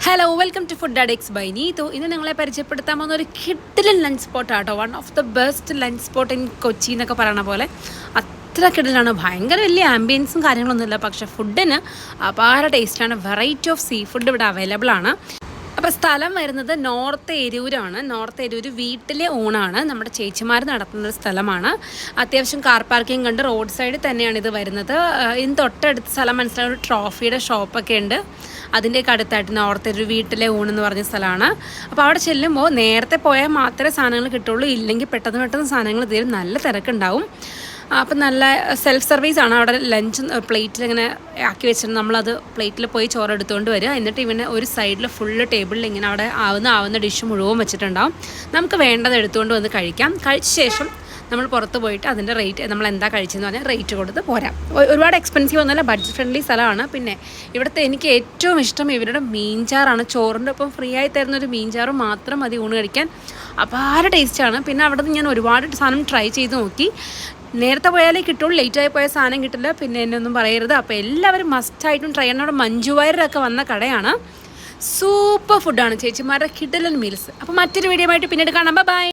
Hello welcome to food addicts by Neethu. ഇന്ന് നിങ്ങളെ പരിചയപ്പെടുത്താൻ പോകുന്ന ഒരു കിഡിലൻ ലഞ്ച് സ്പോട്ട് ആട്ടോ. One of the best lunch spot in Kochi എന്നൊക്കെ പറയണ പോലെ അത്ര കിഡിലാണ്. ഭയങ്കര വലിയ ആംബിയൻസും കാര്യങ്ങളൊന്നുമില്ല, പക്ഷേ ഫുഡിന് അപാര ടേസ്റ്റാണ്. വെറൈറ്റി ഓഫ് സീ ഫുഡ് ഇവിടെ അവൈലബിൾ ആണ്. അപ്പോൾ സ്ഥലം വരുന്നത് നോർത്ത് എരൂരാണ്. നോർത്ത് എരൂര് വീട്ടിലെ ഊണാണ്. നമ്മുടെ ചേച്ചിമാർ നടത്തുന്ന ഒരു സ്ഥലമാണ്. അത്യാവശ്യം കാർ പാർക്കിംഗ് കണ്ട് റോഡ് സൈഡിൽ തന്നെയാണ് ഇത് വരുന്നത്. ഇതിന് തൊട്ടടുത്ത സ്ഥലം മനസ്സിലായ ഒരു ട്രോഫിയുടെ ഷോപ്പൊക്കെ ഉണ്ട്. അതിൻ്റെയൊക്കെ അടുത്തായിട്ട് നോർത്ത് എരൂർ വീട്ടിലെ ഊണെന്ന് പറഞ്ഞ സ്ഥലമാണ്. അപ്പോൾ അവിടെ ചെല്ലുമ്പോൾ നേരത്തെ പോയാൽ മാത്രമേ സാധനങ്ങൾ കിട്ടുള്ളൂ, ഇല്ലെങ്കിൽ പെട്ടെന്ന് സാധനങ്ങൾ തീരും. നല്ല തിരക്കുണ്ടാവും. അപ്പം നല്ല സെൽഫ് സർവീസാണ്. അവിടെ ലഞ്ച് പ്ലേറ്റിൽ ഇങ്ങനെ ആക്കി വെച്ചിട്ട് നമ്മളത് പ്ലേറ്റിൽ പോയി ചോറ് എടുത്തുകൊണ്ട് വരിക. എന്നിട്ട് ഇവനെ ഒരു സൈഡിൽ ഫുള്ള് ടേബിളിൽ ഇങ്ങനെ അവിടെ ആവുന്ന ഡിഷ് മുഴുവൻ വെച്ചിട്ടുണ്ടാവും. നമുക്ക് വേണ്ടത് എടുത്തുകൊണ്ട് വന്ന് കഴിക്കാം. കഴിച്ച ശേഷം നമ്മൾ പുറത്ത് പോയിട്ട് അതിൻ്റെ റേറ്റ്, നമ്മൾ എന്താ കഴിച്ചതെന്ന് പറഞ്ഞാൽ റേറ്റ് കൊടുത്ത് പോരാം. ഒരുപാട് എക്സ്പെൻസീവ് ഒന്നുമല്ല, ബഡ്ജറ്റ് ഫ്രണ്ട്ലി സ്ഥലമാണ്. പിന്നെ ഇവിടുത്തെ എനിക്ക് ഏറ്റവും ഇഷ്ടം ഇവരുടെ മീൻചാറാണ്. ചോറിൻ്റെ ഒപ്പം ഫ്രീ ആയി തരുന്നൊരു മീൻചാറ് മാത്രം മതി ഊണ് കഴിക്കാൻ. അപാര ടേസ്റ്റാണ്. പിന്നെ അവിടെ നിന്ന് ഞാൻ ഒരുപാട് സാധനം ട്രൈ ചെയ്ത് നോക്കി. നേരത്തെ പോയാലേ കിട്ടുള്ളൂ, ലേറ്റായി പോയ സാധനം കിട്ടില്ല. പിന്നെ എന്നെ ഒന്നും പറയരുത്. അപ്പോൾ എല്ലാവരും മസ്റ്റായിട്ടും ട്രൈ ചെയ്യണം. അവിടെ മഞ്ജു വാര്യരൊക്കെ വന്ന കടയാണ്. സൂപ്പർ ഫുഡാണ്, ചേച്ചിമാരുടെ കിഡിലൻ മീൽസ്. അപ്പോൾ മറ്റൊരു വീഡിയോ ആയിട്ട് പിന്നീട് കാണാം. ബൈ.